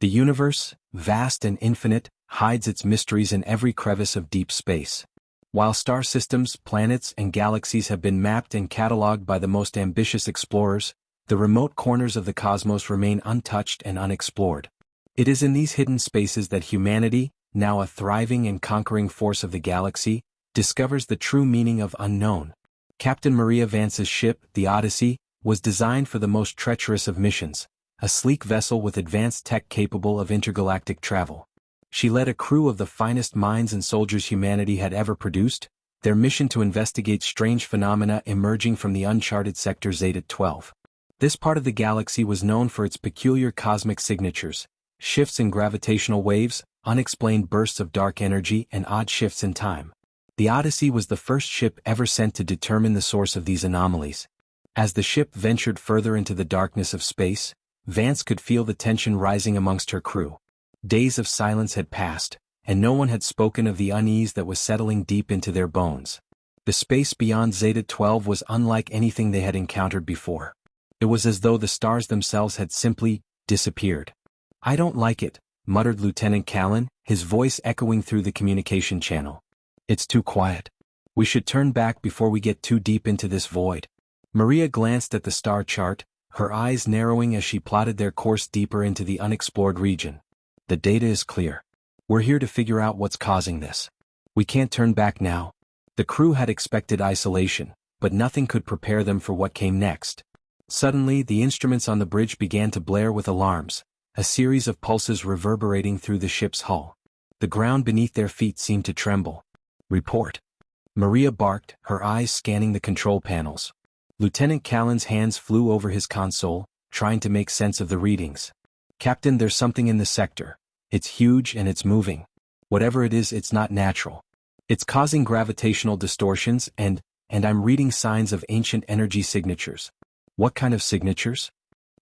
The universe, vast and infinite, hides its mysteries in every crevice of deep space. While star systems, planets, and galaxies have been mapped and catalogued by the most ambitious explorers, the remote corners of the cosmos remain untouched and unexplored. It is in these hidden spaces that humanity, now a thriving and conquering force of the galaxy, discovers the true meaning of unknown. Captain Maria Vance's ship, the Odyssey, was designed for the most treacherous of missions, a sleek vessel with advanced tech capable of intergalactic travel. She led a crew of the finest minds and soldiers humanity had ever produced, their mission to investigate strange phenomena emerging from the uncharted sector Zeta 12. This part of the galaxy was known for its peculiar cosmic signatures, shifts in gravitational waves, unexplained bursts of dark energy, and odd shifts in time. The Odyssey was the first ship ever sent to determine the source of these anomalies. As the ship ventured further into the darkness of space, Vance could feel the tension rising amongst her crew. Days of silence had passed, and no one had spoken of the unease that was settling deep into their bones. The space beyond Zeta 12 was unlike anything they had encountered before. It was as though the stars themselves had simply disappeared. "I don't like it," muttered Lieutenant Callan, his voice echoing through the communication channel. "It's too quiet. We should turn back before we get too deep into this void." Maria glanced at the star chart, her eyes narrowing as she plotted their course deeper into the unexplored region. "The data is clear. We're here to figure out what's causing this. We can't turn back now." The crew had expected isolation, but nothing could prepare them for what came next. Suddenly, the instruments on the bridge began to blare with alarms, a series of pulses reverberating through the ship's hull. The ground beneath their feet seemed to tremble. "Report." Maria barked, her eyes scanning the control panels. Lieutenant Callan's hands flew over his console, trying to make sense of the readings. "Captain, there's something in the sector. It's huge and it's moving. Whatever it is, it's not natural. It's causing gravitational distortions and I'm reading signs of ancient energy signatures." "What kind of signatures?"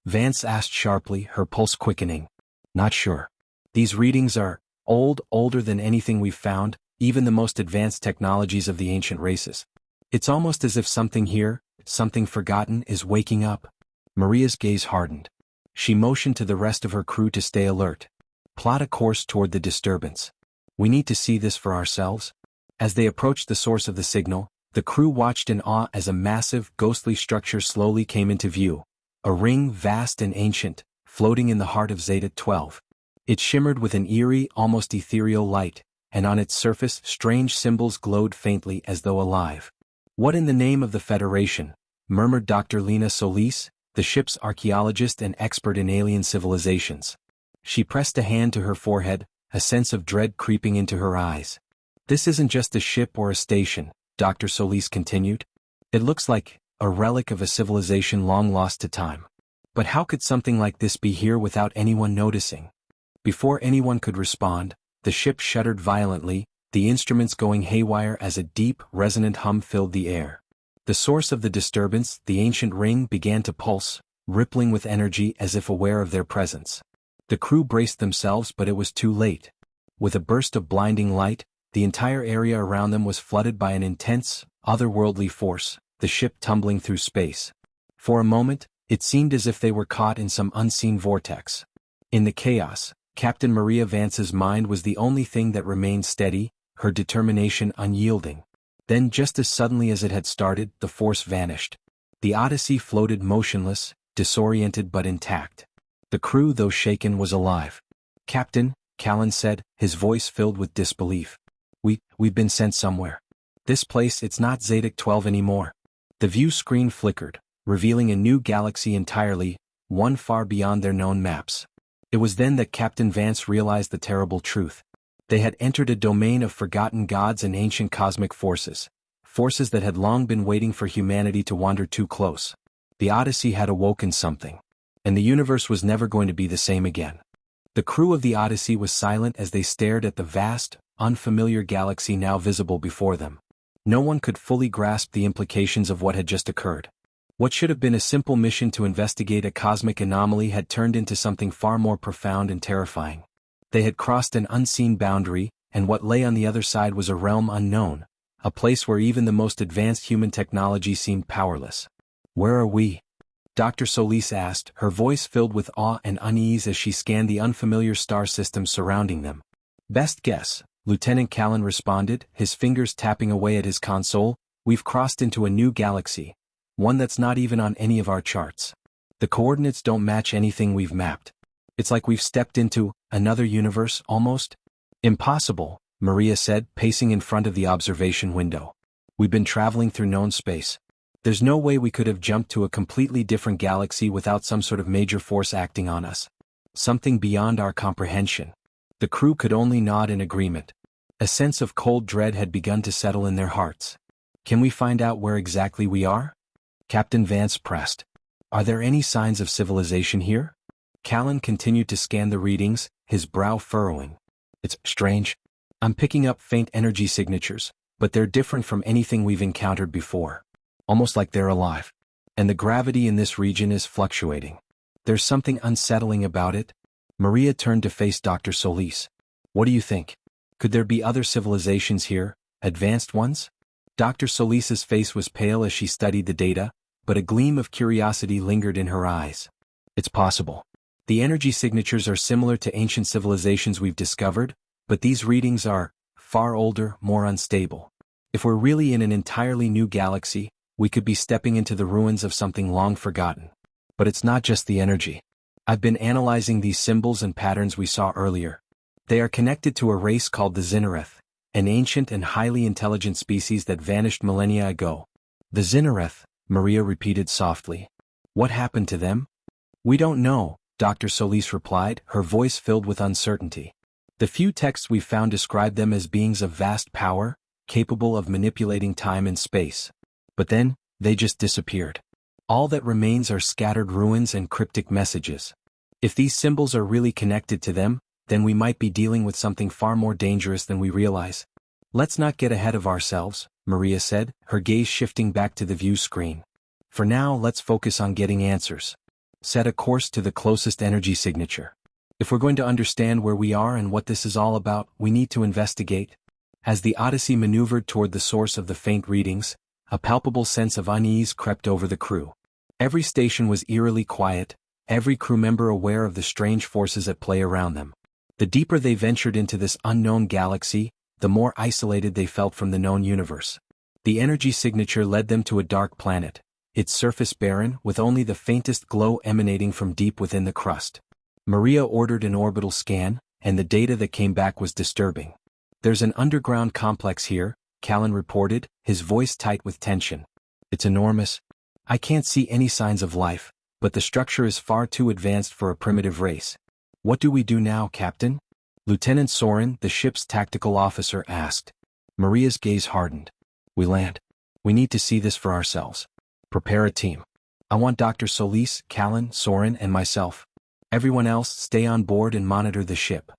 Vance asked sharply, her pulse quickening. "Not sure. These readings are older than anything we've found, even the most advanced technologies of the ancient races. It's almost as if something here, something forgotten, is waking up." Maria's gaze hardened. She motioned to the rest of her crew to stay alert. "Plot a course toward the disturbance. We need to see this for ourselves." As they approached the source of the signal, the crew watched in awe as a massive, ghostly structure slowly came into view. A ring vast and ancient, floating in the heart of Zeta 12. It shimmered with an eerie, almost ethereal light, and on its surface strange symbols glowed faintly as though alive. "What in the name of the Federation?" murmured Dr. Lena Solis, the ship's archaeologist and expert in alien civilizations. She pressed a hand to her forehead, a sense of dread creeping into her eyes. "This isn't just a ship or a station," Dr. Solis continued. "It looks like a relic of a civilization long lost to time. But how could something like this be here without anyone noticing?" Before anyone could respond, the ship shuddered violently, the instruments going haywire as a deep, resonant hum filled the air. The source of the disturbance, the ancient ring, began to pulse, rippling with energy as if aware of their presence. The crew braced themselves, but it was too late. With a burst of blinding light, the entire area around them was flooded by an intense, otherworldly force, the ship tumbling through space. For a moment, it seemed as if they were caught in some unseen vortex. In the chaos, Captain Maria Vance's mind was the only thing that remained steady, her determination unyielding. Then, just as suddenly as it had started, the force vanished. The Odyssey floated motionless, disoriented but intact. The crew, though shaken, was alive. "Captain," Callan said, his voice filled with disbelief. We've been sent somewhere. This place, it's not Zeta 12 anymore." The view screen flickered, revealing a new galaxy entirely, one far beyond their known maps. It was then that Captain Vance realized the terrible truth. They had entered a domain of forgotten gods and ancient cosmic forces, forces that had long been waiting for humanity to wander too close. The Odyssey had awoken something, and the universe was never going to be the same again. The crew of the Odyssey was silent as they stared at the vast, unfamiliar galaxy now visible before them. No one could fully grasp the implications of what had just occurred. What should have been a simple mission to investigate a cosmic anomaly had turned into something far more profound and terrifying. They had crossed an unseen boundary, and what lay on the other side was a realm unknown, a place where even the most advanced human technology seemed powerless. "Where are we?" Dr. Solis asked, her voice filled with awe and unease as she scanned the unfamiliar star system surrounding them. Best guess, Lieutenant Callan responded, his fingers tapping away at his console. We've crossed into a new galaxy. One that's not even on any of our charts. The coordinates don't match anything we've mapped. It's like we've stepped into another universe, almost. Impossible, Maria said, pacing in front of the observation window. We've been traveling through known space. There's no way we could have jumped to a completely different galaxy without some sort of major force acting on us. Something beyond our comprehension. The crew could only nod in agreement. A sense of cold dread had begun to settle in their hearts. Can we find out where exactly we are? Captain Vance pressed. Are there any signs of civilization here? Callan continued to scan the readings, his brow furrowing. It's strange. I'm picking up faint energy signatures, but they're different from anything we've encountered before. Almost like they're alive. And the gravity in this region is fluctuating. There's something unsettling about it. Maria turned to face Dr. Solis. What do you think? Could there be other civilizations here, advanced ones? Dr. Solis's face was pale as she studied the data, but a gleam of curiosity lingered in her eyes. It's possible. The energy signatures are similar to ancient civilizations we've discovered, but these readings are far older, more unstable. If we're really in an entirely new galaxy, we could be stepping into the ruins of something long forgotten. But it's not just the energy. I've been analyzing these symbols and patterns we saw earlier. They are connected to a race called the Xynareth, an ancient and highly intelligent species that vanished millennia ago. The Xynareth, Maria repeated softly. What happened to them? We don't know, Dr. Solis replied, her voice filled with uncertainty. The few texts we've found describe them as beings of vast power, capable of manipulating time and space. But then, they just disappeared. All that remains are scattered ruins and cryptic messages. If these symbols are really connected to them, then we might be dealing with something far more dangerous than we realize. Let's not get ahead of ourselves, Maria said, her gaze shifting back to the view screen. For now, let's focus on getting answers. Set a course to the closest energy signature. If we're going to understand where we are and what this is all about, we need to investigate. As the Odyssey maneuvered toward the source of the faint readings, a palpable sense of unease crept over the crew. Every station was eerily quiet, every crew member aware of the strange forces at play around them. The deeper they ventured into this unknown galaxy, the more isolated they felt from the known universe. The energy signature led them to a dark planet, its surface barren with only the faintest glow emanating from deep within the crust. Maria ordered an orbital scan, and the data that came back was disturbing. There's an underground complex here, Callan reported, his voice tight with tension. It's enormous. I can't see any signs of life, but the structure is far too advanced for a primitive race. What do we do now, Captain? Lieutenant Soren, the ship's tactical officer, asked. Maria's gaze hardened. We land. We need to see this for ourselves. Prepare a team. I want Dr. Solis, Callan, Soren, and myself. Everyone else, stay on board and monitor the ship.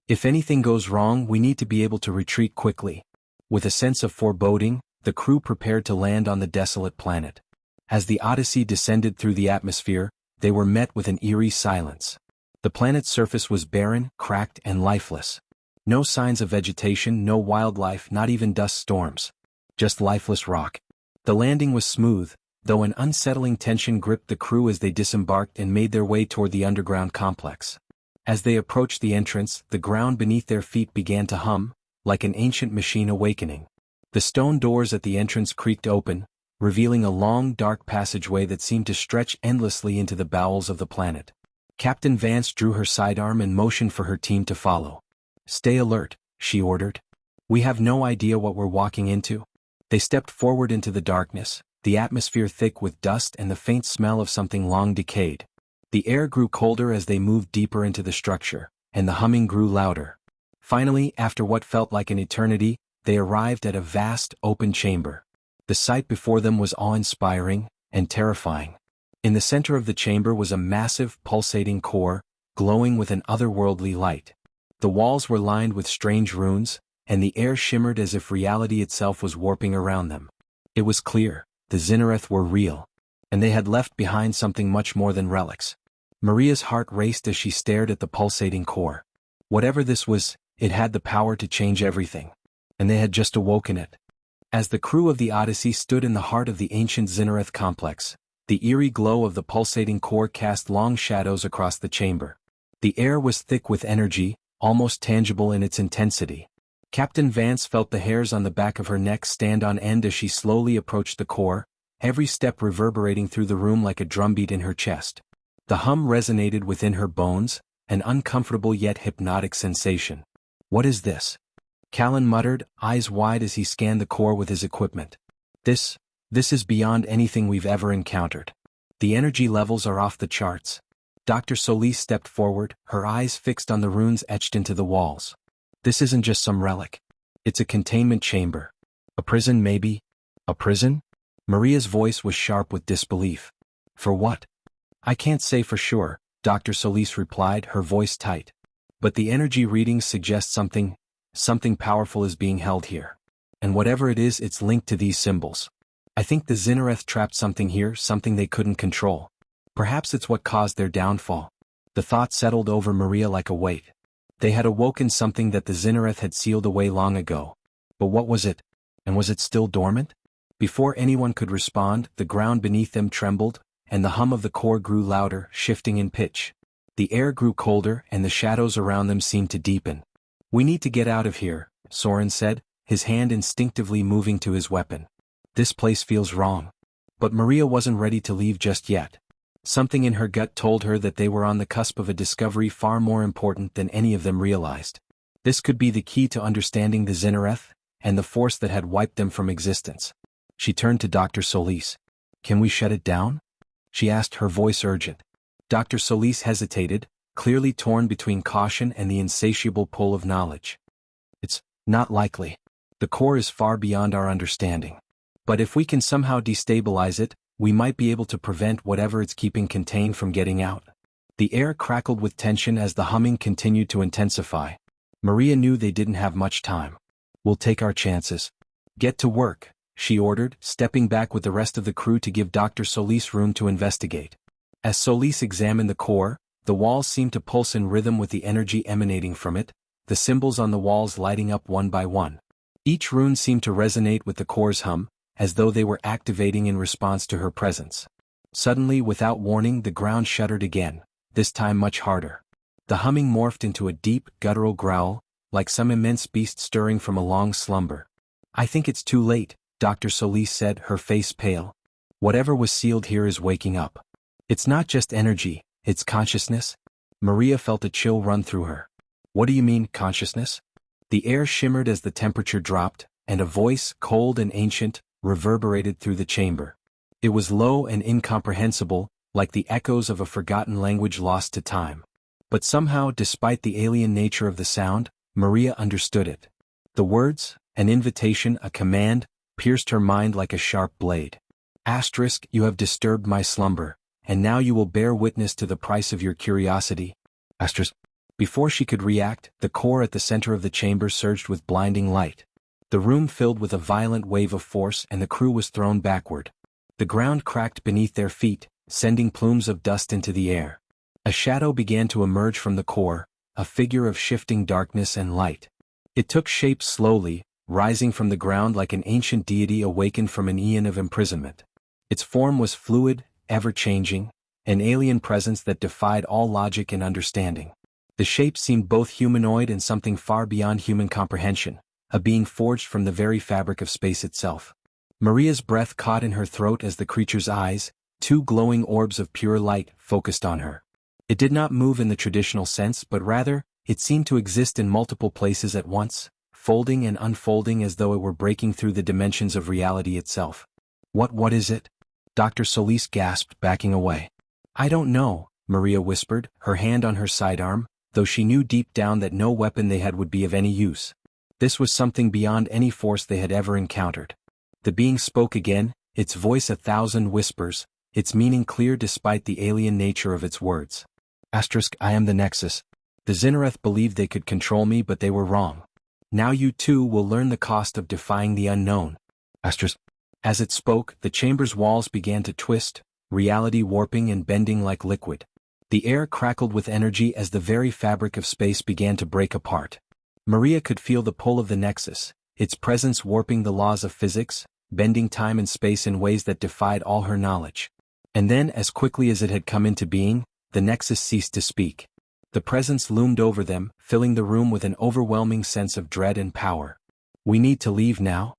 If anything goes wrong, we need to be able to retreat quickly. With a sense of foreboding, the crew prepared to land on the desolate planet. As the Odyssey descended through the atmosphere, they were met with an eerie silence. The planet's surface was barren, cracked, and lifeless. No signs of vegetation, no wildlife, not even dust storms. Just lifeless rock. The landing was smooth, though an unsettling tension gripped the crew as they disembarked and made their way toward the underground complex. As they approached the entrance, the ground beneath their feet began to hum, like an ancient machine awakening. The stone doors at the entrance creaked open, revealing a long, dark passageway that seemed to stretch endlessly into the bowels of the planet. Captain Vance drew her sidearm and motioned for her team to follow. Stay alert, she ordered. We have no idea what we're walking into. They stepped forward into the darkness, the atmosphere thick with dust and the faint smell of something long decayed. The air grew colder as they moved deeper into the structure, and the humming grew louder. Finally, after what felt like an eternity, they arrived at a vast, open chamber. The sight before them was awe-inspiring and terrifying. In the center of the chamber was a massive, pulsating core, glowing with an otherworldly light. The walls were lined with strange runes, and the air shimmered as if reality itself was warping around them. It was clear, the Xynareth were real, and they had left behind something much more than relics. Maria's heart raced as she stared at the pulsating core. Whatever this was, it had the power to change everything. And they had just awoken it. As the crew of the Odyssey stood in the heart of the ancient Xynareth complex, The eerie glow of the pulsating core cast long shadows across the chamber. The air was thick with energy, almost tangible in its intensity. Captain Vance felt the hairs on the back of her neck stand on end as she slowly approached the core, every step reverberating through the room like a drumbeat in her chest. The hum resonated within her bones, an uncomfortable yet hypnotic sensation. "What is this?" Callan muttered, eyes wide as he scanned the core with his equipment. This is beyond anything we've ever encountered. The energy levels are off the charts." Dr. Solis stepped forward, her eyes fixed on the runes etched into the walls. "This isn't just some relic. It's a containment chamber. A prison, maybe? A prison?" Maria's voice was sharp with disbelief. "For what?" "I can't say for sure," Dr. Solis replied, her voice tight. "But the energy readings suggest something powerful is being held here. And whatever it is, it's linked to these symbols. I think the Zinareth trapped something here, something they couldn't control. Perhaps it's what caused their downfall." The thought settled over Maria like a weight. They had awoken something that the Zinareth had sealed away long ago. But what was it? And was it still dormant? Before anyone could respond, the ground beneath them trembled, and the hum of the core grew louder, shifting in pitch. The air grew colder, and the shadows around them seemed to deepen. "We need to get out of here," Soren said, his hand instinctively moving to his weapon. "This place feels wrong." But Maria wasn't ready to leave just yet. Something in her gut told her that they were on the cusp of a discovery far more important than any of them realized. This could be the key to understanding the Zinareth, and the force that had wiped them from existence. She turned to Dr. Solis. "Can we shut it down?" she asked, her voice urgent. Dr. Solis hesitated, clearly torn between caution and the insatiable pull of knowledge. "It's not likely. The core is far beyond our understanding. But if we can somehow destabilize it, we might be able to prevent whatever it's keeping contained from getting out." The air crackled with tension as the humming continued to intensify. Maria knew they didn't have much time. "We'll take our chances. Get to work," she ordered, stepping back with the rest of the crew to give Dr. Solis room to investigate. As Solis examined the core, the walls seemed to pulse in rhythm with the energy emanating from it, the symbols on the walls lighting up one by one. Each rune seemed to resonate with the core's hum, as though they were activating in response to her presence. Suddenly, without warning, the ground shuddered again, this time much harder. The humming morphed into a deep, guttural growl, like some immense beast stirring from a long slumber. "I think it's too late," Dr. Solis said, her face pale. "Whatever was sealed here is waking up. It's not just energy, it's consciousness." Maria felt a chill run through her. "What do you mean, consciousness?" The air shimmered as the temperature dropped, and a voice, cold and ancient, reverberated through the chamber. It was low and incomprehensible, like the echoes of a forgotten language lost to time. But somehow, despite the alien nature of the sound, Maria understood it. The words, an invitation, a command, pierced her mind like a sharp blade. Asterisk, "You have disturbed my slumber, and now you will bear witness to the price of your curiosity." Asterisk. Before she could react, the core at the center of the chamber surged with blinding light. The room filled with a violent wave of force, and the crew was thrown backward. The ground cracked beneath their feet, sending plumes of dust into the air. A shadow began to emerge from the core, a figure of shifting darkness and light. It took shape slowly, rising from the ground like an ancient deity awakened from an eon of imprisonment. Its form was fluid, ever-changing, an alien presence that defied all logic and understanding. The shape seemed both humanoid and something far beyond human comprehension, a being forged from the very fabric of space itself. Maria's breath caught in her throat as the creature's eyes, two glowing orbs of pure light, focused on her. It did not move in the traditional sense, but rather, it seemed to exist in multiple places at once, folding and unfolding as though it were breaking through the dimensions of reality itself. What is it?" Dr. Solis gasped, backing away. "I don't know," Maria whispered, her hand on her sidearm, though she knew deep down that no weapon they had would be of any use. This was something beyond any force they had ever encountered. The being spoke again, its voice a thousand whispers, its meaning clear despite the alien nature of its words. Asterisk, "I am the Nexus. The Zinareth believed they could control me, but they were wrong. Now you too will learn the cost of defying the unknown." Asterisk. As it spoke, the chamber's walls began to twist, reality warping and bending like liquid. The air crackled with energy as the very fabric of space began to break apart. Maria could feel the pull of the Nexus, its presence warping the laws of physics, bending time and space in ways that defied all her knowledge. And then, as quickly as it had come into being, the Nexus ceased to speak. The presence loomed over them, filling the room with an overwhelming sense of dread and power. "We need to leave now?"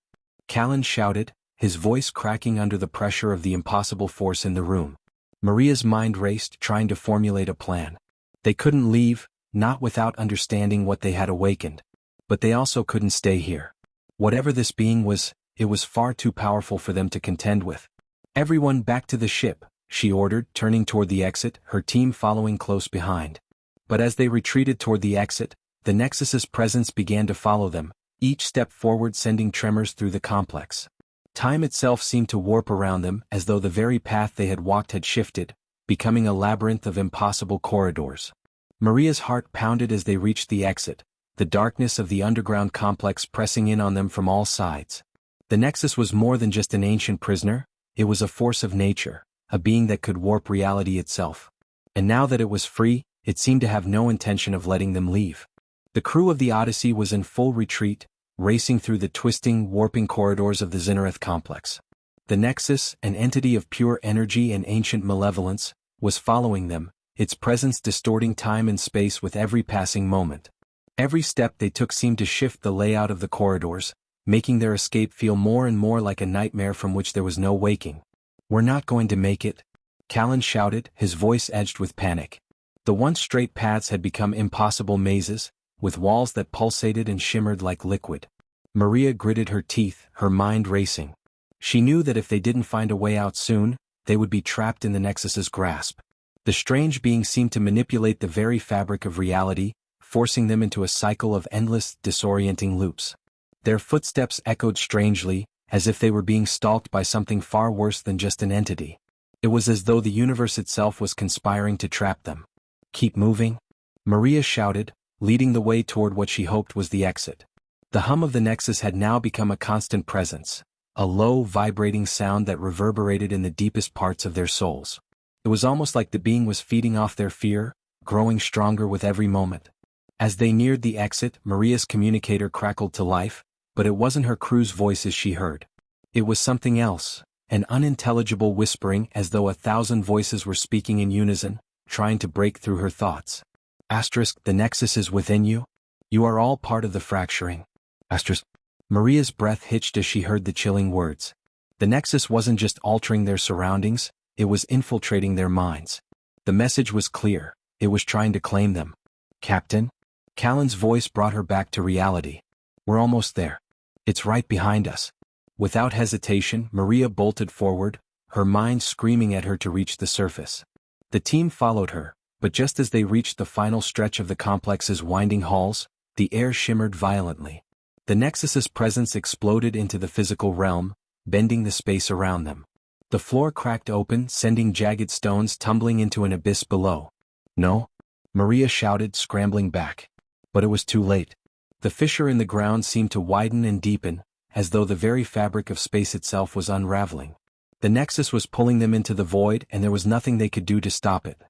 Callan shouted, his voice cracking under the pressure of the impossible force in the room. Maria's mind raced, trying to formulate a plan. They couldn't leave, not without understanding what they had awakened. But they also couldn't stay here. Whatever this being was, it was far too powerful for them to contend with. "Everyone back to the ship," she ordered, turning toward the exit, her team following close behind. But as they retreated toward the exit, the Nexus's presence began to follow them, each step forward sending tremors through the complex. Time itself seemed to warp around them, as though the very path they had walked had shifted, becoming a labyrinth of impossible corridors. Maria's heart pounded as they reached the exit, the darkness of the underground complex pressing in on them from all sides. The Nexus was more than just an ancient prisoner, it was a force of nature, a being that could warp reality itself. And now that it was free, it seemed to have no intention of letting them leave. The crew of the Odyssey was in full retreat, racing through the twisting, warping corridors of the Xenareth complex. The Nexus, an entity of pure energy and ancient malevolence, was following them, its presence distorting time and space with every passing moment. Every step they took seemed to shift the layout of the corridors, making their escape feel more and more like a nightmare from which there was no waking. "We're not going to make it," Callan shouted, his voice edged with panic. The once straight paths had become impossible mazes, with walls that pulsated and shimmered like liquid. Maria gritted her teeth, her mind racing. She knew that if they didn't find a way out soon, they would be trapped in the Nexus's grasp. The strange being seemed to manipulate the very fabric of reality, forcing them into a cycle of endless, disorienting loops. Their footsteps echoed strangely, as if they were being stalked by something far worse than just an entity. It was as though the universe itself was conspiring to trap them. "Keep moving," Maria shouted, leading the way toward what she hoped was the exit. The hum of the Nexus had now become a constant presence, a low, vibrating sound that reverberated in the deepest parts of their souls. It was almost like the being was feeding off their fear, growing stronger with every moment. As they neared the exit, Maria's communicator crackled to life, but it wasn't her crew's voices she heard. It was something else, an unintelligible whispering as though 1,000 voices were speaking in unison, trying to break through her thoughts. "The Nexus is within you. You are all part of the fracturing." Maria's breath hitched as she heard the chilling words. The Nexus wasn't just altering their surroundings, it was infiltrating their minds. The message was clear, it was trying to claim them. "Captain?" Callan's voice brought her back to reality. "We're almost there. It's right behind us." Without hesitation, Maria bolted forward, her mind screaming at her to reach the surface. The team followed her, but just as they reached the final stretch of the complex's winding halls, the air shimmered violently. The Nexus's presence exploded into the physical realm, bending the space around them. The floor cracked open, sending jagged stones tumbling into an abyss below. "No!" Maria shouted, scrambling back. But it was too late. The fissure in the ground seemed to widen and deepen, as though the very fabric of space itself was unraveling. The Nexus was pulling them into the void, and there was nothing they could do to stop it.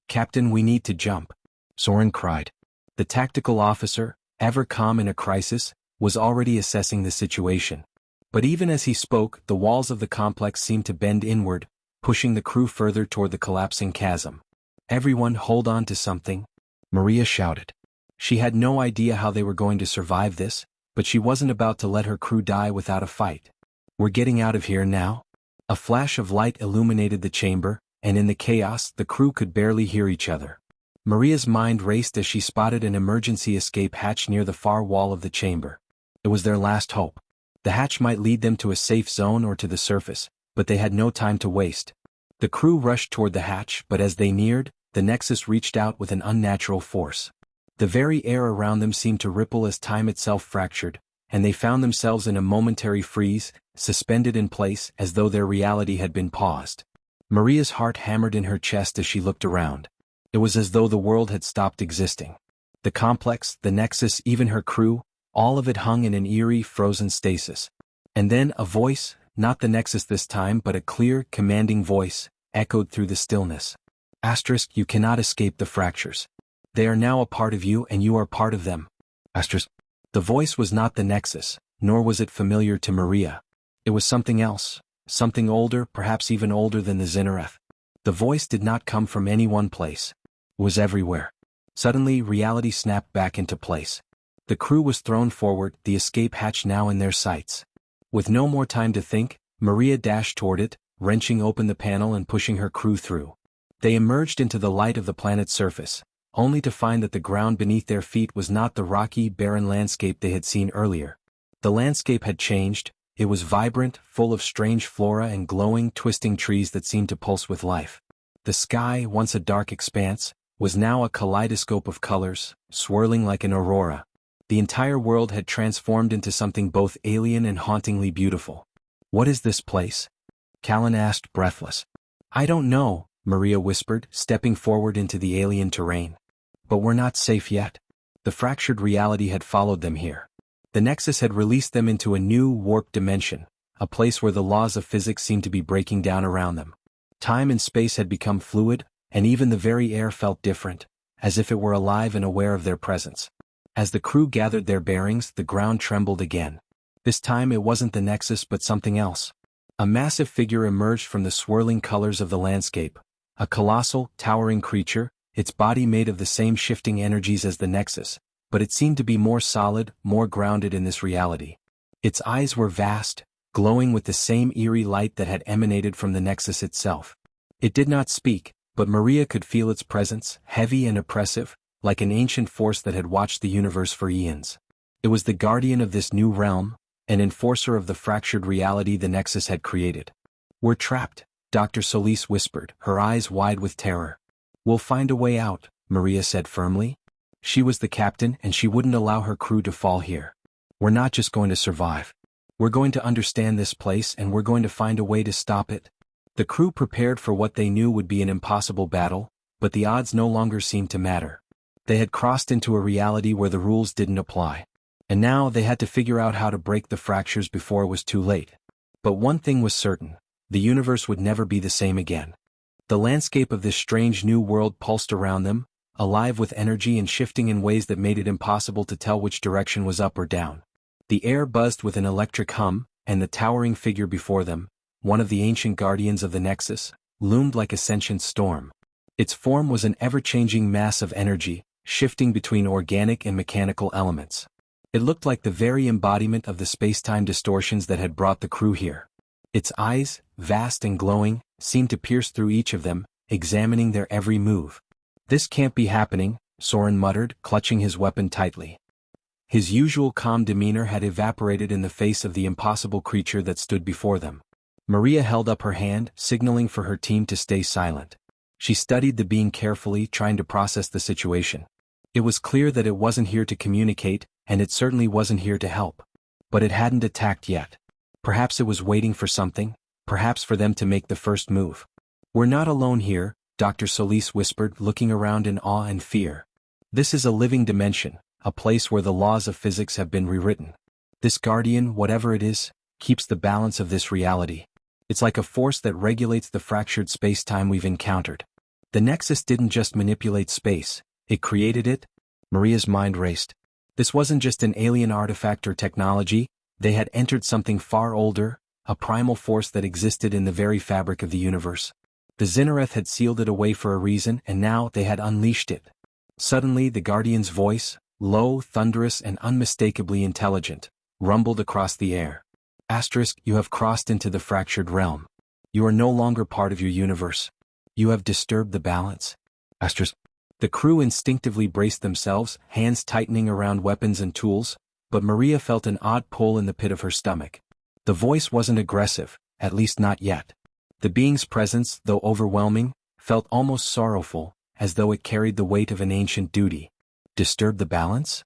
"Captain, we need to jump," Soren cried. The tactical officer, ever calm in a crisis, was already assessing the situation. But even as he spoke, the walls of the complex seemed to bend inward, pushing the crew further toward the collapsing chasm. "Everyone hold on to something," Maria shouted. She had no idea how they were going to survive this, but she wasn't about to let her crew die without a fight. "We're getting out of here now." A flash of light illuminated the chamber, and in the chaos, the crew could barely hear each other. Maria's mind raced as she spotted an emergency escape hatch near the far wall of the chamber. It was their last hope. The hatch might lead them to a safe zone or to the surface, but they had no time to waste. The crew rushed toward the hatch, but as they neared, the Nexus reached out with an unnatural force. The very air around them seemed to ripple as time itself fractured, and they found themselves in a momentary freeze, suspended in place as though their reality had been paused. Maria's heart hammered in her chest as she looked around. It was as though the world had stopped existing. The complex, the Nexus, even her crew, all of it hung in an eerie, frozen stasis. And then a voice, not the Nexus this time but a clear, commanding voice, echoed through the stillness. "You cannot escape the fractures. They are now a part of you and you are part of them." The voice was not the Nexus, nor was it familiar to Maria. It was something else, something older, perhaps even older than the Xenareth. The voice did not come from any one place. It was everywhere. Suddenly, reality snapped back into place. The crew was thrown forward, the escape hatch now in their sights. With no more time to think, Maria dashed toward it, wrenching open the panel and pushing her crew through. They emerged into the light of the planet's surface, only to find that the ground beneath their feet was not the rocky, barren landscape they had seen earlier. The landscape had changed. It was vibrant, full of strange flora and glowing, twisting trees that seemed to pulse with life. The sky, once a dark expanse, was now a kaleidoscope of colors, swirling like an aurora. The entire world had transformed into something both alien and hauntingly beautiful. "What is this place?" Callan asked, breathless. "I don't know," Maria whispered, stepping forward into the alien terrain. "But we're not safe yet." The fractured reality had followed them here. The Nexus had released them into a new, warped dimension, a place where the laws of physics seemed to be breaking down around them. Time and space had become fluid, and even the very air felt different, as if it were alive and aware of their presence. As the crew gathered their bearings, the ground trembled again. This time it wasn't the Nexus but something else. A massive figure emerged from the swirling colors of the landscape, a colossal, towering creature, its body made of the same shifting energies as the Nexus, but it seemed to be more solid, more grounded in this reality. Its eyes were vast, glowing with the same eerie light that had emanated from the Nexus itself. It did not speak, but Maria could feel its presence, heavy and oppressive, like an ancient force that had watched the universe for eons. It was the guardian of this new realm, an enforcer of the fractured reality the Nexus had created. "We're trapped," Dr. Solis whispered, her eyes wide with terror. "We'll find a way out," Maria said firmly. She was the captain and she wouldn't allow her crew to fall here. "We're not just going to survive. We're going to understand this place and we're going to find a way to stop it." The crew prepared for what they knew would be an impossible battle, but the odds no longer seemed to matter. They had crossed into a reality where the rules didn't apply. And now they had to figure out how to break the fractures before it was too late. But one thing was certain: the universe would never be the same again. The landscape of this strange new world pulsed around them, alive with energy and shifting in ways that made it impossible to tell which direction was up or down. The air buzzed with an electric hum, and the towering figure before them, one of the ancient guardians of the Nexus, loomed like a sentient storm. Its form was an ever-changing mass of energy, shifting between organic and mechanical elements. It looked like the very embodiment of the space-time distortions that had brought the crew here. Its eyes, vast and glowing, seemed to pierce through each of them, examining their every move. "This can't be happening," Soren muttered, clutching his weapon tightly. His usual calm demeanor had evaporated in the face of the impossible creature that stood before them. Maria held up her hand, signaling for her team to stay silent. She studied the being carefully, trying to process the situation. It was clear that it wasn't here to communicate, and it certainly wasn't here to help. But it hadn't attacked yet. Perhaps it was waiting for something, perhaps for them to make the first move. "We're not alone here," Dr. Solis whispered, looking around in awe and fear. "This is a living dimension, a place where the laws of physics have been rewritten. This guardian, whatever it is, keeps the balance of this reality. It's like a force that regulates the fractured space-time we've encountered." The Nexus didn't just manipulate space, it created it. Maria's mind raced. This wasn't just an alien artifact or technology, they had entered something far older, a primal force that existed in the very fabric of the universe. The Zinareth had sealed it away for a reason, and now they had unleashed it. Suddenly the Guardian's voice, low, thunderous and unmistakably intelligent, rumbled across the air. "You have crossed into the fractured realm. You are no longer part of your universe. You have disturbed the balance." The crew instinctively braced themselves, hands tightening around weapons and tools, but Maria felt an odd pull in the pit of her stomach. The voice wasn't aggressive, at least not yet. The being's presence, though overwhelming, felt almost sorrowful, as though it carried the weight of an ancient duty. "Disturb the balance?"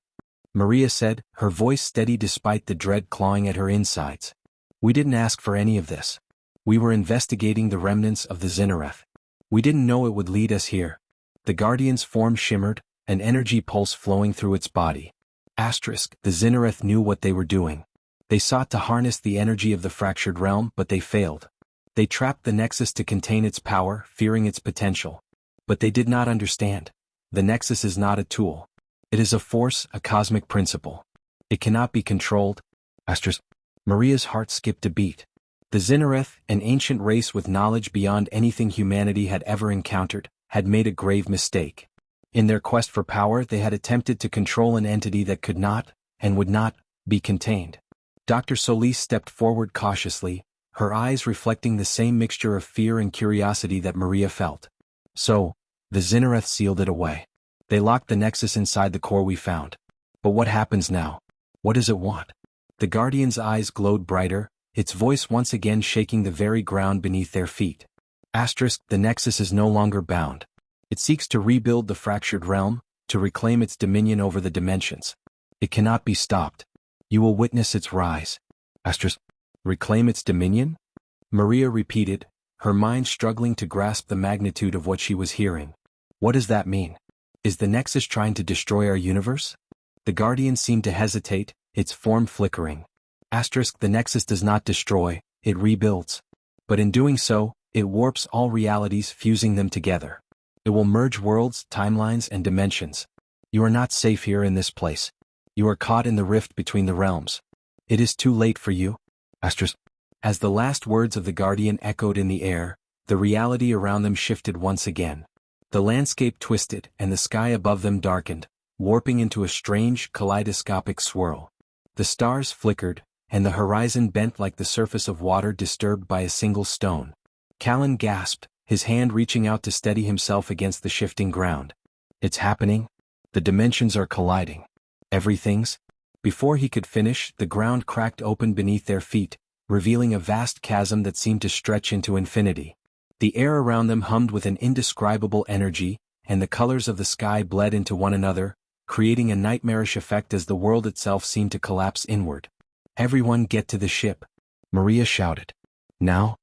Maria said, her voice steady despite the dread clawing at her insides. "We didn't ask for any of this. We were investigating the remnants of the Zinareth. We didn't know it would lead us here." The Guardian's form shimmered, an energy pulse flowing through its body. The Zinareth knew what they were doing. They sought to harness the energy of the fractured realm, but they failed. They trapped the Nexus to contain its power, fearing its potential. But they did not understand. The Nexus is not a tool. It is a force, a cosmic principle. It cannot be controlled. Maria's heart skipped a beat. The Zinnereth, an ancient race with knowledge beyond anything humanity had ever encountered, had made a grave mistake. In their quest for power, they had attempted to control an entity that could not, and would not, be contained. Dr. Solis stepped forward cautiously, her eyes reflecting the same mixture of fear and curiosity that Maria felt. So, the Zinnereth sealed it away. They locked the Nexus inside the core we found. But what happens now? What does it want? The Guardian's eyes glowed brighter, its voice once again shaking the very ground beneath their feet. The Nexus is no longer bound. It seeks to rebuild the fractured realm, to reclaim its dominion over the dimensions. It cannot be stopped. You will witness its rise. Reclaim its dominion? Maria repeated, her mind struggling to grasp the magnitude of what she was hearing. What does that mean? Is the Nexus trying to destroy our universe? The Guardian seemed to hesitate, its form flickering. The Nexus does not destroy, it rebuilds. But in doing so, it warps all realities, fusing them together. It will merge worlds, timelines, and dimensions. You are not safe here in this place. You are caught in the rift between the realms. It is too late for you. As the last words of the Guardian echoed in the air, the reality around them shifted once again. The landscape twisted, and the sky above them darkened, warping into a strange, kaleidoscopic swirl. The stars flickered, and the horizon bent like the surface of water disturbed by a single stone. Callan gasped, his hand reaching out to steady himself against the shifting ground. It's happening? The dimensions are colliding. Everything's? Before he could finish, the ground cracked open beneath their feet, revealing a vast chasm that seemed to stretch into infinity. The air around them hummed with an indescribable energy, and the colors of the sky bled into one another, creating a nightmarish effect as the world itself seemed to collapse inward. Everyone get to the ship, Maria shouted. Now?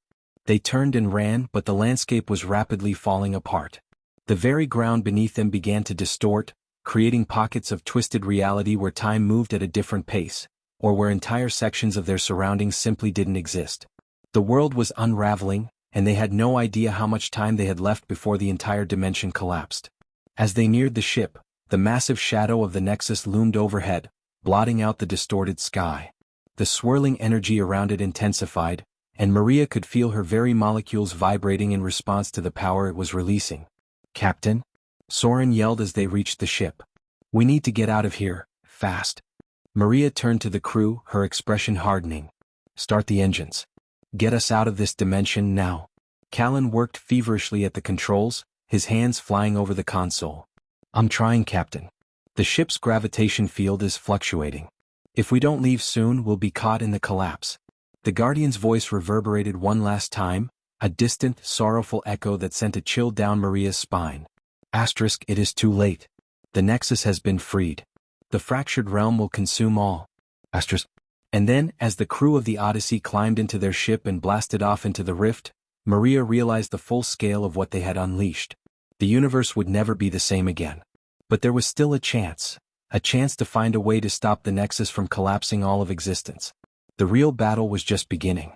They turned and ran, but the landscape was rapidly falling apart. The very ground beneath them began to distort, creating pockets of twisted reality where time moved at a different pace, or where entire sections of their surroundings simply didn't exist. The world was unraveling, and they had no idea how much time they had left before the entire dimension collapsed. As they neared the ship, the massive shadow of the Nexus loomed overhead, blotting out the distorted sky. The swirling energy around it intensified, and Maria could feel her very molecules vibrating in response to the power it was releasing. Captain? Soren yelled as they reached the ship. We need to get out of here, fast. Maria turned to the crew, her expression hardening. Start the engines. Get us out of this dimension now. Callan worked feverishly at the controls, his hands flying over the console. I'm trying, Captain. The ship's gravitation field is fluctuating. If we don't leave soon, we'll be caught in the collapse. The Guardian's voice reverberated one last time, a distant, sorrowful echo that sent a chill down Maria's spine. It is too late. The Nexus has been freed. The fractured realm will consume all. And then, as the crew of the Odyssey climbed into their ship and blasted off into the rift, Maria realized the full scale of what they had unleashed. The universe would never be the same again. But there was still a chance to find a way to stop the Nexus from collapsing all of existence. The real battle was just beginning.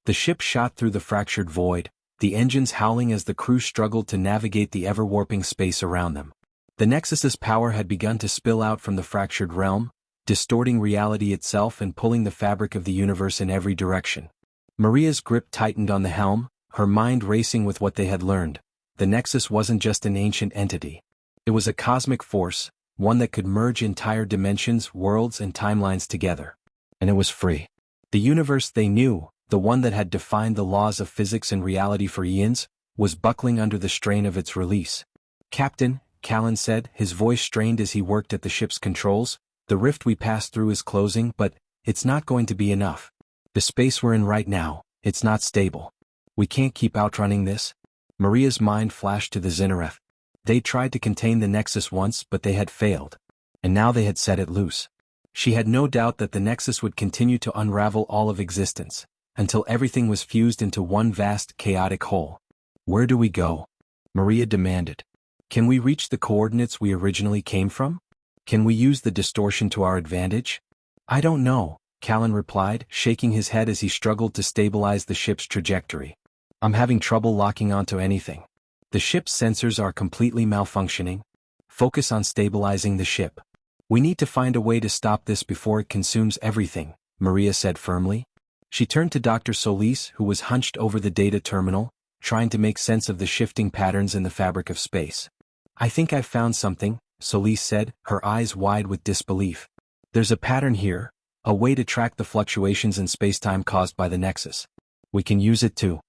The ship shot through the fractured void, the engines howling as the crew struggled to navigate the ever-warping space around them. The Nexus's power had begun to spill out from the fractured realm, distorting reality itself and pulling the fabric of the universe in every direction. Maria's grip tightened on the helm, her mind racing with what they had learned. The Nexus wasn't just an ancient entity. It was a cosmic force, one that could merge entire dimensions, worlds, and timelines together. And it was free. The universe they knew, the one that had defined the laws of physics and reality for eons, was buckling under the strain of its release. Captain, Callan said, his voice strained as he worked at the ship's controls, the rift we passed through is closing, but it's not going to be enough. The space we're in right now, it's not stable. We can't keep outrunning this. Maria's mind flashed to the Zinnereth. They tried to contain the Nexus once, but they had failed. And now they had set it loose. She had no doubt that the Nexus would continue to unravel all of existence, until everything was fused into one vast, chaotic whole. Where do we go? Maria demanded. Can we reach the coordinates we originally came from? Can we use the distortion to our advantage? I don't know, Callan replied, shaking his head as he struggled to stabilize the ship's trajectory. I'm having trouble locking onto anything. The ship's sensors are completely malfunctioning. Focus on stabilizing the ship. We need to find a way to stop this before it consumes everything, Maria said firmly. She turned to Dr. Solis, who was hunched over the data terminal, trying to make sense of the shifting patterns in the fabric of space. "I think I've found something," Solis said, her eyes wide with disbelief. "There's a pattern here, a way to track the fluctuations in spacetime caused by the Nexus. We can use it to—"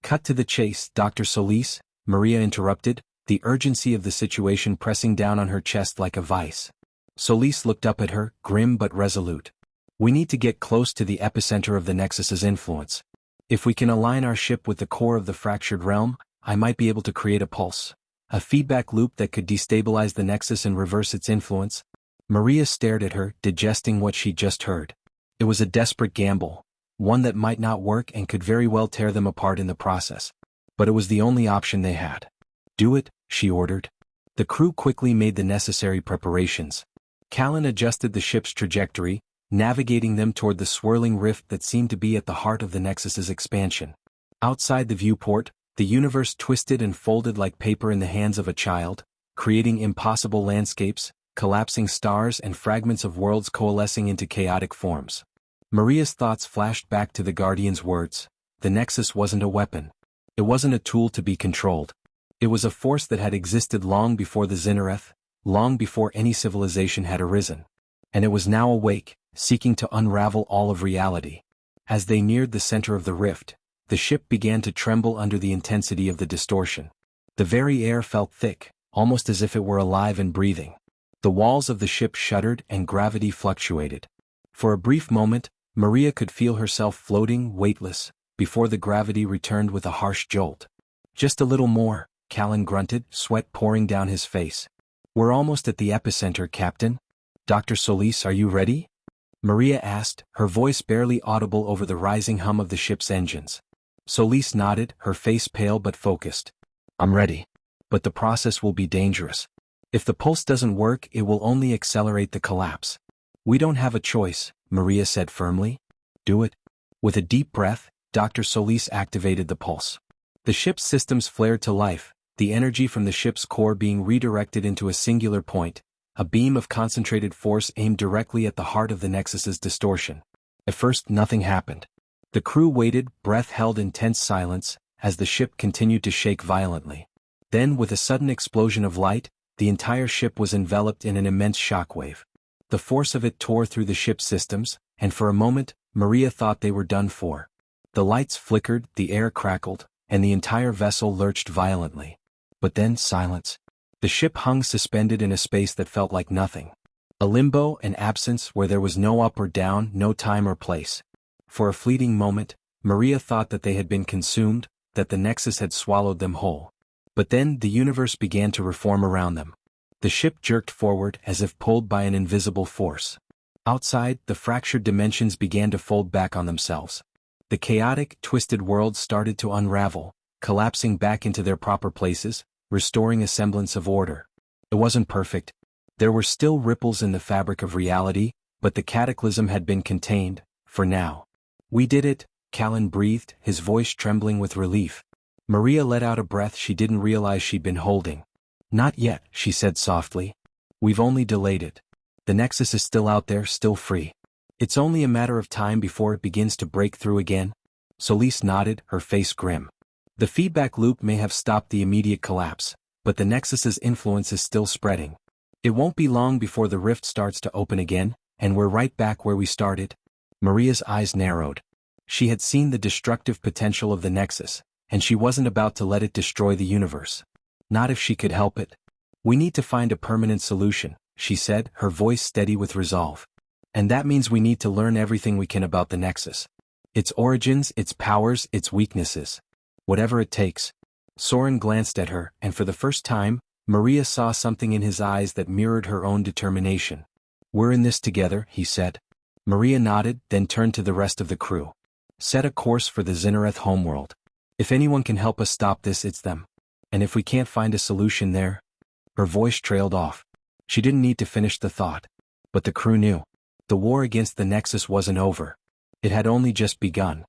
"Cut to the chase, Dr. Solis," Maria interrupted, the urgency of the situation pressing down on her chest like a vice. Solis looked up at her, grim but resolute. "We need to get close to the epicenter of the Nexus's influence. If we can align our ship with the core of the fractured realm, I might be able to create a pulse, a feedback loop that could destabilize the Nexus and reverse its influence." Maria stared at her, digesting what she'd just heard. It was a desperate gamble, one that might not work and could very well tear them apart in the process. But it was the only option they had. "Do it," she ordered. The crew quickly made the necessary preparations. Callan adjusted the ship's trajectory, navigating them toward the swirling rift that seemed to be at the heart of the Nexus's expansion. Outside the viewport, the universe twisted and folded like paper in the hands of a child, creating impossible landscapes, collapsing stars and fragments of worlds coalescing into chaotic forms. Maria's thoughts flashed back to the Guardian's words. The Nexus wasn't a weapon. It wasn't a tool to be controlled. It was a force that had existed long before the Xenareth, long before any civilization had arisen. And it was now awake, seeking to unravel all of reality. As they neared the center of the rift, the ship began to tremble under the intensity of the distortion. The very air felt thick, almost as if it were alive and breathing. The walls of the ship shuddered and gravity fluctuated. For a brief moment, Maria could feel herself floating, weightless, before the gravity returned with a harsh jolt. "Just a little more," Callan grunted, sweat pouring down his face. "We're almost at the epicenter, Captain. Dr. Solis, are you ready?" Maria asked, her voice barely audible over the rising hum of the ship's engines. Solis nodded, her face pale but focused. "I'm ready. But the process will be dangerous. If the pulse doesn't work, it will only accelerate the collapse." "We don't have a choice," Maria said firmly. "Do it." With a deep breath, Dr. Solis activated the pulse. The ship's systems flared to life, the energy from the ship's core being redirected into a singular point, a beam of concentrated force aimed directly at the heart of the Nexus's distortion. At first, nothing happened. The crew waited, breath held in tense silence, as the ship continued to shake violently. Then, with a sudden explosion of light, the entire ship was enveloped in an immense shockwave. The force of it tore through the ship's systems, and for a moment, Maria thought they were done for. The lights flickered, the air crackled, and the entire vessel lurched violently. But then silence. The ship hung suspended in a space that felt like nothing. A limbo, an absence where there was no up or down, no time or place. For a fleeting moment, Maria thought that they had been consumed, that the Nexus had swallowed them whole. But then the universe began to reform around them. The ship jerked forward as if pulled by an invisible force. Outside, the fractured dimensions began to fold back on themselves. The chaotic, twisted worlds started to unravel, collapsing back into their proper places, restoring a semblance of order. It wasn't perfect. There were still ripples in the fabric of reality, but the cataclysm had been contained, for now. "We did it," Callan breathed, his voice trembling with relief. Maria let out a breath she didn't realize she'd been holding. "Not yet," she said softly. "We've only delayed it. The Nexus is still out there, still free. It's only a matter of time before it begins to break through again." Solis nodded, her face grim. "The feedback loop may have stopped the immediate collapse, but the Nexus's influence is still spreading. It won't be long before the rift starts to open again, and we're right back where we started." Maria's eyes narrowed. She had seen the destructive potential of the Nexus, and she wasn't about to let it destroy the universe. Not if she could help it. "We need to find a permanent solution," she said, her voice steady with resolve. "And that means we need to learn everything we can about the Nexus. Its origins, its powers, its weaknesses. Whatever it takes." Soren glanced at her, and for the first time, Maria saw something in his eyes that mirrored her own determination. "We're in this together," he said. Maria nodded, then turned to the rest of the crew. "Set a course for the Xenareth homeworld. If anyone can help us stop this, it's them. And if we can't find a solution there—" Her voice trailed off. She didn't need to finish the thought. But the crew knew. The war against the Nexus wasn't over. It had only just begun.